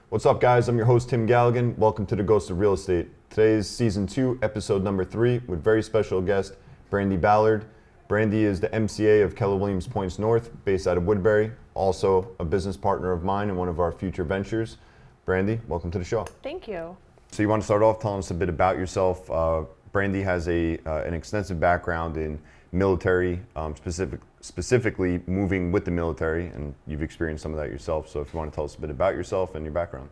What's up, guys? I'm your host, Tim Galligan. Welcome to the Ghost of Real Estate. Today is season 2, episode number 3, with very special guest, Brandie Ballard. Brandie is the MCA of Keller Williams Points North, based out of Woodbury, also a business partner of mine in one of our future ventures. Brandie, welcome to the show. Thank you. So you want to start off telling us a bit about yourself. Brandie has an extensive background in military, specifically moving with the military, and you've experienced some of that yourself. So if you want to tell us a bit about yourself and your background.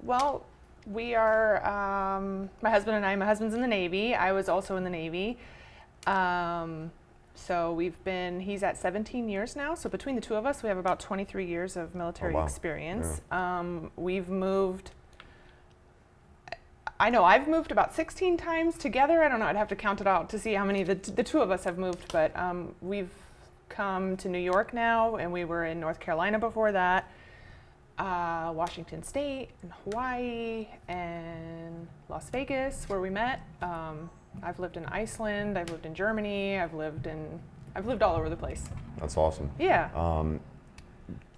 Well, we are, my husband and I, my husband's in the Navy. I was also in the Navy. So he's at 17 years now. So between the two of us, we have about 23 years of military experience. Yeah. We've moved, I know I've moved about 16 times together. I don't know, I'd have to count it out to see how many the two of us have moved, but we've come to New York now, and we were in North Carolina before that, Washington State, and Hawaii, and Las Vegas, where we met. I've lived in Iceland, I've lived in Germany, I've lived all over the place. That's awesome. Yeah.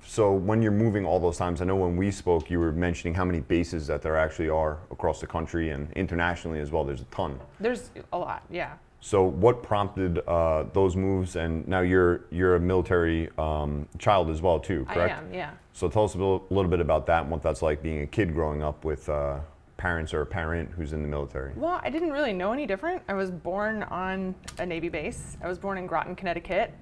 So when you're moving all those times, I know when we spoke, you were mentioning how many bases that there actually are across the country and internationally as well. There's a ton. There's a lot, yeah. So what prompted those moves? And now you're a military child as well too, correct? I am, yeah. So tell us a little bit about that and what that's like being a kid growing up with parents or a parent who's in the military. Well, I didn't really know any different. I was born on a Navy base. I was born in Groton, Connecticut.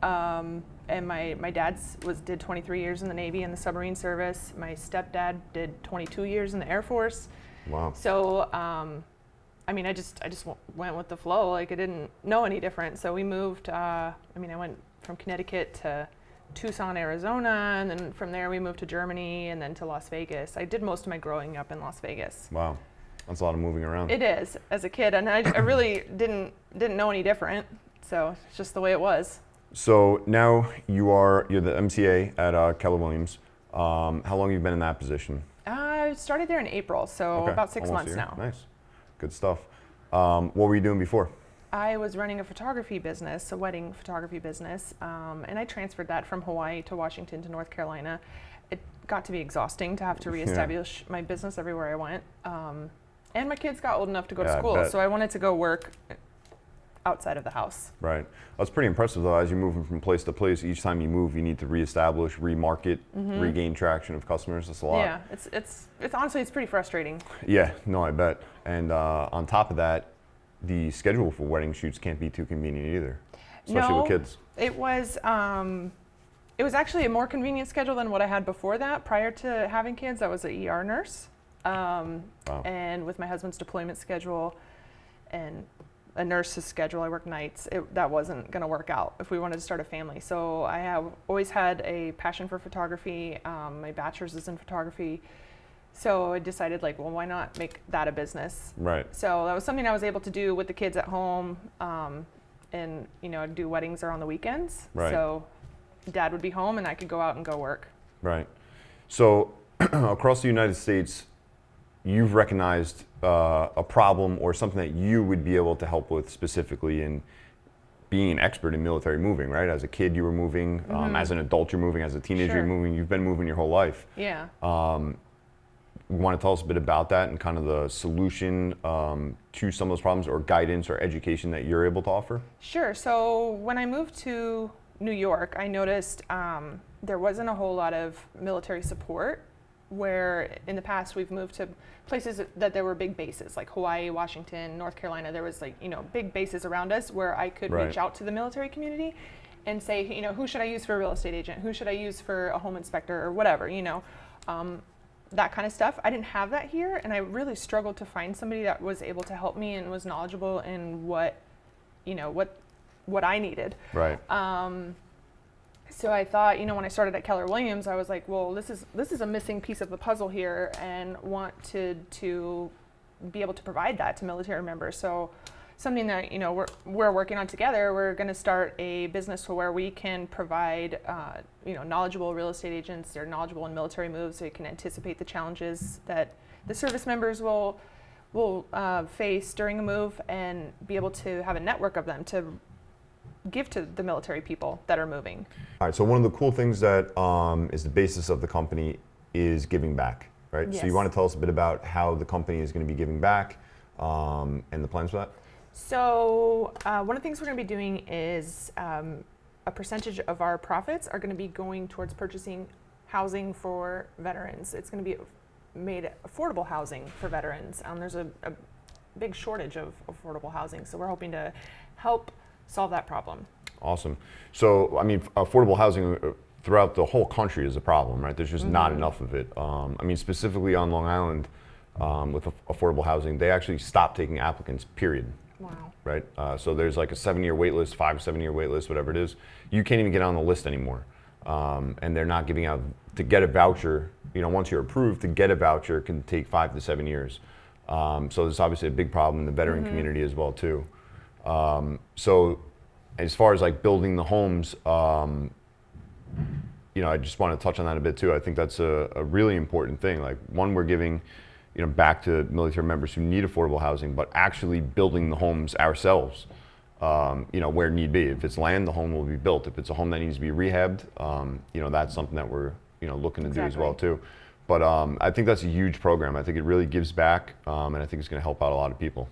And my dad did 23 years in the Navy in the submarine service. My stepdad did 22 years in the Air Force. Wow. So, I just went with the flow. Like, I didn't know any different. So we moved, I went from Connecticut to Tucson, Arizona, and then from there we moved to Germany and then to Las Vegas. I did most of my growing up in Las Vegas. Wow. That's a lot of moving around. It is, as a kid, and I really didn't know any different. So it's just the way it was. So now you're the MCA at Keller Williams. How long have you been in that position? I started there in April, so about 6 months now. Nice, good stuff. What were you doing before? I was running a photography business, a wedding photography business, and I transferred that from Hawaii to Washington to North Carolina. It got to be exhausting to have to reestablish my business everywhere I went. And my kids got old enough to go to school, so I wanted to go work outside of the house. Right. That's pretty impressive though. As you're moving from place to place, each time you move, you need to reestablish, remarket, regain traction of customers. That's a lot. Yeah, it's honestly, it's pretty frustrating. Yeah, no, I bet. And on top of that, the schedule for wedding shoots can't be too convenient either, especially with kids. It was actually a more convenient schedule than what I had before that. Prior to having kids, I was an ER nurse. Wow. And with my husband's deployment schedule and a nurse's schedule, I work nights, that wasn't going to work out if we wanted to start a family. So I have always had a passion for photography. My bachelor's is in photography. So I decided, why not make that a business? Right. So that was something I was able to do with the kids at home, and do weddings or on the weekends. Right. So dad would be home and I could go out and go work. Right. So across the United States, you've recognized a problem or something that you would be able to help with specifically in being an expert in military moving, right? As a kid, you were moving. As an adult, you're moving. As a teenager, you're moving. You've been moving your whole life. Yeah. You want to tell us a bit about that and kind of the solution to some of those problems, or guidance or education that you're able to offer? Sure. So when I moved to New York, I noticed there wasn't a whole lot of military support, where in the past we've moved to places that there were big bases, like Hawaii, Washington, North Carolina. There was big bases around us where I could reach out to the military community and say, who should I use for a real estate agent? Who should I use for a home inspector or whatever, that kind of stuff. I didn't have that here, and I really struggled to find somebody that was able to help me and was knowledgeable in what I needed. Right. So I thought, when I started at Keller Williams, I was like, well, this is a missing piece of the puzzle here, and wanted to be able to provide that to military members. So something that we're working on together. We're going to start a business where we can provide knowledgeable real estate agents. They're knowledgeable in military moves, so you can anticipate the challenges that the service members will face during a move, and be able to have a network of them to give to the military people that are moving. All right, so one of the cool things that is the basis of the company is giving back. right? So you Yes. want to tell us a bit about how the company is going to be giving back and the plans for that? So one of the things we're going to be doing is a percentage of our profits are going to be going towards purchasing housing for veterans. It's going to be made affordable housing for veterans. There's a big shortage of affordable housing, so we're hoping to help solve that problem. Awesome. So, I mean, affordable housing throughout the whole country is a problem, right? There's just not enough of it. I mean, specifically on Long Island with affordable housing, they actually stopped taking applicants, period. Wow. Right? So there's like a 7-year wait list, 7-year wait list, whatever it is. You can't even get on the list anymore. And they're not giving out, to get a voucher, once you're approved, to get a voucher can take 5 to 7 years. So there's obviously a big problem in the veteran community as well too. So as far as like building the homes, I just want to touch on that a bit too. I think that's a really important thing. Like, one, we're giving back to military members who need affordable housing, but actually building the homes ourselves, where need be. If it's land, the home will be built. If it's a home that needs to be rehabbed, that's something that we're, looking to do as well too. But I think that's a huge program. I think it really gives back, and I think it's going to help out a lot of people.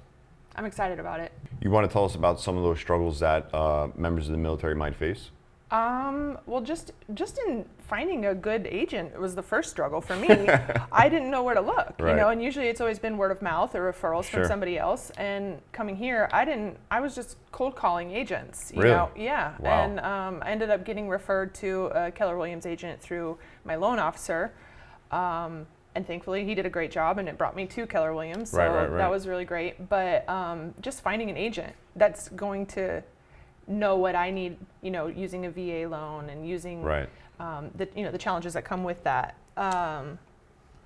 I'm excited about it. You want to tell us about some of those struggles that members of the military might face? Well, just in finding a good agent was the first struggle for me. I didn't know where to look, Right. and usually it's always been word of mouth or referrals Sure. from somebody else. And coming here, I was just cold calling agents. Really? Yeah. Wow. And I ended up getting referred to a Keller Williams agent through my loan officer. And thankfully, he did a great job, and it brought me to Keller Williams. So Right. that was really great. But just finding an agent that's going to know what I need, using a VA loan and using Right. the challenges that come with that. A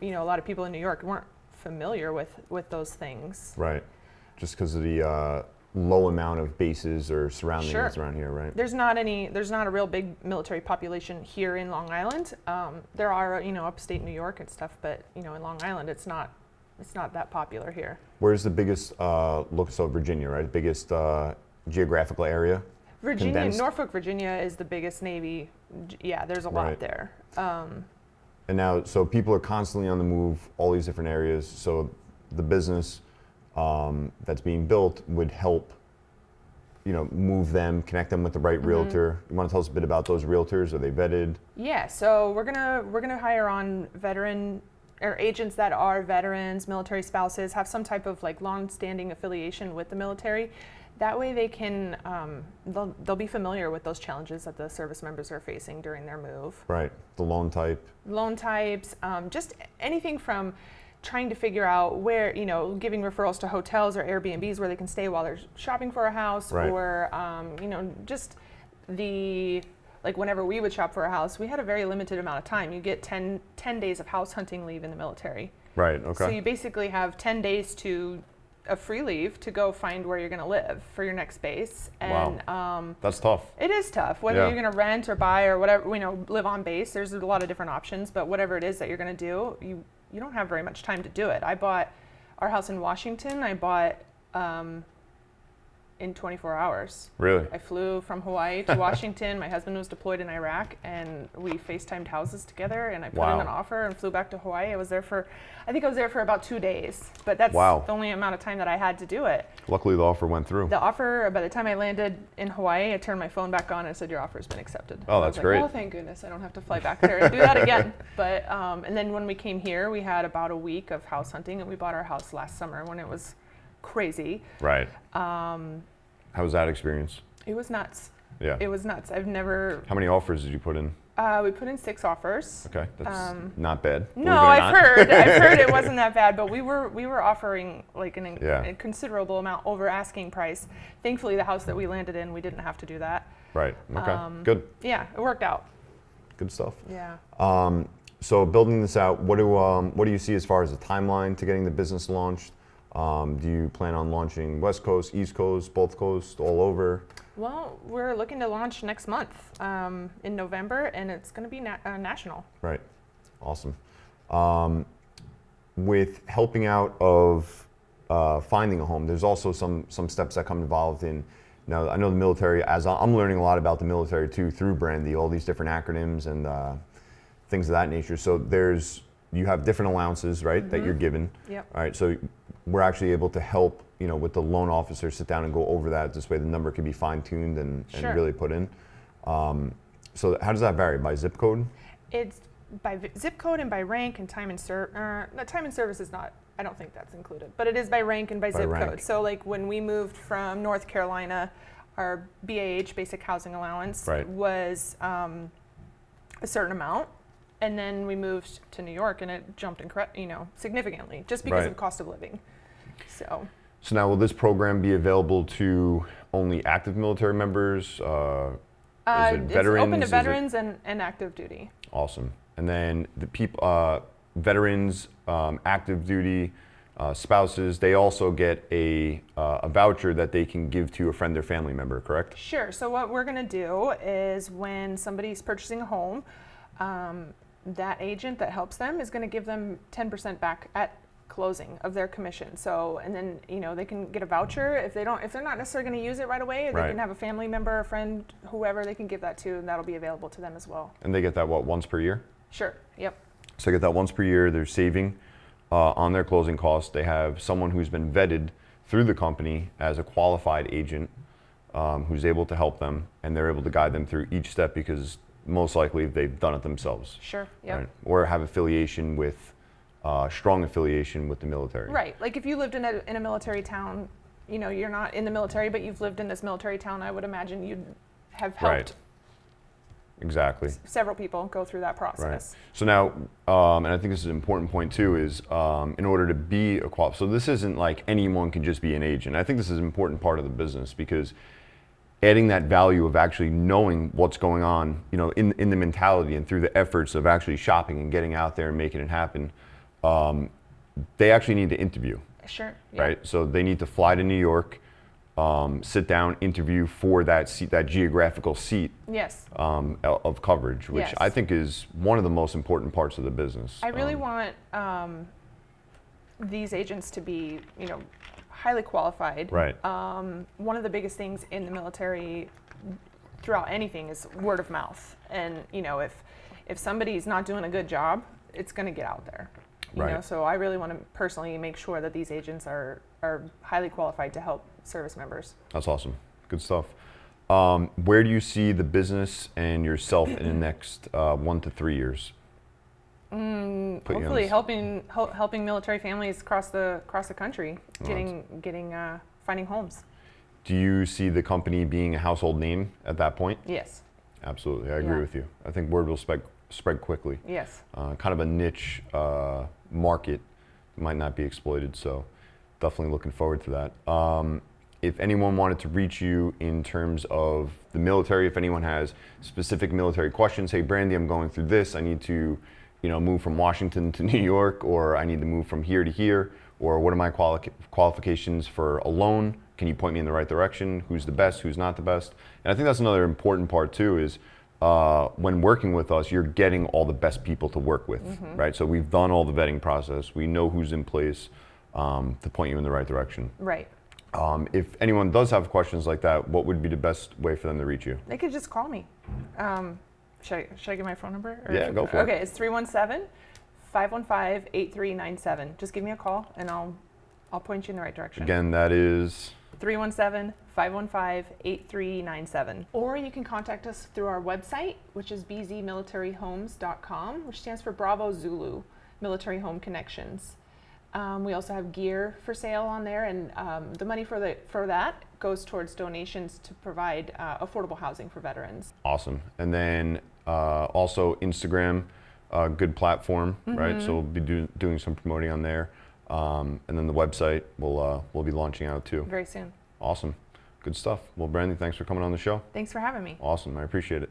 lot of people in New York weren't familiar with those things. Right. Just because of the low amount of bases or surroundings Sure. around here, right? There's not a real big military population here in Long Island. There are, upstate New York and stuff, but in Long Island, it's not that popular here. Where's the biggest so Virginia, right? Biggest geographical area? Virginia, Condensed? Norfolk, Virginia is the biggest Navy. Yeah, there's a lot Right. there. And now, so people are constantly on the move, all these different areas. So the business that's being built would help, move them, connect them with the right realtor. You want to tell us a bit about those realtors? Are they vetted? Yeah, so we're gonna hire on veteran or agents that are veterans, military spouses, have some type of like long-standing affiliation with the military. That way they can they'll be familiar with those challenges that the service members are facing during their move. Right. The loan type. Loan types, just anything from trying to figure out where, giving referrals to hotels or Airbnbs where they can stay while they're shopping for a house, Right. or just like whenever we would shop for a house, we had a very limited amount of time. You get 10 days of house hunting leave in the military. Right. Okay. So you basically have 10 days to a free leave to go find where you're going to live for your next base. And That's tough. it is tough, whether Yeah. you're going to rent or buy or whatever, live on base. There's a lot of different options, but whatever it is that you're going to do, you don't have very much time to do it. I bought our house in Washington. I bought in 24 hours. Really? I flew from Hawaii to Washington. My husband was deployed in Iraq, and we FaceTimed houses together, and I put in an offer and flew back to Hawaii. I think I was there for about 2 days, but that's the only amount of time that I had to do it. Luckily, the offer went through. The offer, by the time I landed in Hawaii, I turned my phone back on and it said, your offer's been accepted. Oh, And I that's was great. Like, oh, thank goodness. I don't have to fly back there and do that again. But, and then when we came here, we had about a week of house hunting, and we bought our house last summer when it was crazy. Right. How was that experience? It was nuts. Yeah. It was nuts. I've never. How many offers did you put in? We put in 6 offers. Okay, that's not bad. No, I've heard it wasn't that bad, but we were offering like a considerable amount over asking price. Thankfully, the house that we landed in, we didn't have to do that. Right. Okay. Good. Yeah, it worked out. Good stuff. Yeah. So building this out, what do you see as far as the timeline to getting the business launched? Do you plan on launching West Coast, East Coast, both coasts, all over? Well, we're looking to launch next month in November, and it's going to be national. Right. Awesome. With helping out of finding a home, there's also some steps that come involved in. Now, I know the military, as I'm learning a lot about the military too through Brandie, all these different acronyms and things of that nature. So there's you have different allowances, right, that you're given. Yep. All right, so we're actually able to help, with the loan officer sit down and go over that. This way the number can be fine-tuned and Sure. really put in. So how does that vary? By zip code? It's by zip code and by rank and time and time and service is not. I don't think that's included, but it is by rank and by zip rank. code. So like when we moved from North Carolina, our BAH, basic housing allowance, Right. was a certain amount, and then we moved to New York, and it jumped significantly just because Right. of cost of living. So So now will this program be available to only active military members? Is it veterans? it's open to Is it- veterans and active duty. Awesome. And then the people, veterans, active duty, spouses, they also get a voucher that they can give to a friend or family member, correct? Sure. So what we're going to do is when somebody's purchasing a home, that agent that helps them is going to give them 10% back at closing of their commission. So, and then they can get a voucher if they're not necessarily going to use it right away. They Right. can have a family member, a friend, whoever they can give that to, and that'll be available to them as well. And they get that, once per year? Sure. Yep. So they get that once per year. They're saving on their closing costs. They have someone who's been vetted through the company as a qualified agent who's able to help them, and they're able to guide them through each step because most likely they've done it themselves. Sure. Yep. Right? Or have affiliation with, strong affiliation with the military. Right. Like if you lived in a military town, you're not in the military, but you've lived in this military town, I would imagine you'd have helped Right. Exactly. several people go through that Right. process. So now, and I think this is an important point too, is in order to be a so this isn't like anyone can just be an agent. I think this is an important part of the business because adding that value of actually knowing what's going on, in the mentality and through the efforts of actually shopping and getting out there and making it happen, they actually need to interview, Sure. Yeah. right? So they need to fly to New York, sit down, interview for that seat, that geographical seat Yes. of coverage, which Yes. I think is one of the most important parts of the business. I really want these agents to be, highly qualified. Right. One of the biggest things in the military throughout anything is word of mouth. And, if somebody's not doing a good job, it's going to get out there. Right. So I really want to personally make sure that these agents are highly qualified to help service members. That's awesome. Good stuff. Where do you see the business and yourself in the next 1 to 3 years? Put you on Hopefully this- helping military families across the country finding homes. Do you see the company being a household name at that point? Yes. Absolutely. I agree Yeah. with you. I think word will spread quickly. Yes. Kind of a niche market might not be exploited, so definitely looking forward to that. If anyone wanted to reach you in terms of the military, if anyone has specific military questions, hey Brandie, I'm going through this, I need to move from Washington to New York, or I need to move from here to here, or what are my qualifications for a loan? Can you point me in the right direction? Who's the best, who's not the best? And I think that's another important part too is when working with us, you're getting all the best people to work with, right? So we've done all the vetting process. We know who's in place to point you in the right direction. Right. If anyone does have questions like that, what would be the best way for them to reach you? They could just call me. Should I give my phone number? Yeah, go for it. Okay, it's 317-515-8397. Just give me a call and I'll point you in the right direction. Again, that is 317-515-8397. Or you can contact us through our website, which is bzmilitaryhomes.com, which stands for Bravo Zulu Military Home Connections. We also have gear for sale on there, and the money for that goes towards donations to provide affordable housing for veterans. awesome. And then also Instagram, good platform, right? So we'll be doing some promoting on there. And then the website we'll be launching out too. Very soon. Awesome. Good stuff. Well, Brandie, thanks for coming on the show. Thanks for having me. Awesome. I appreciate it.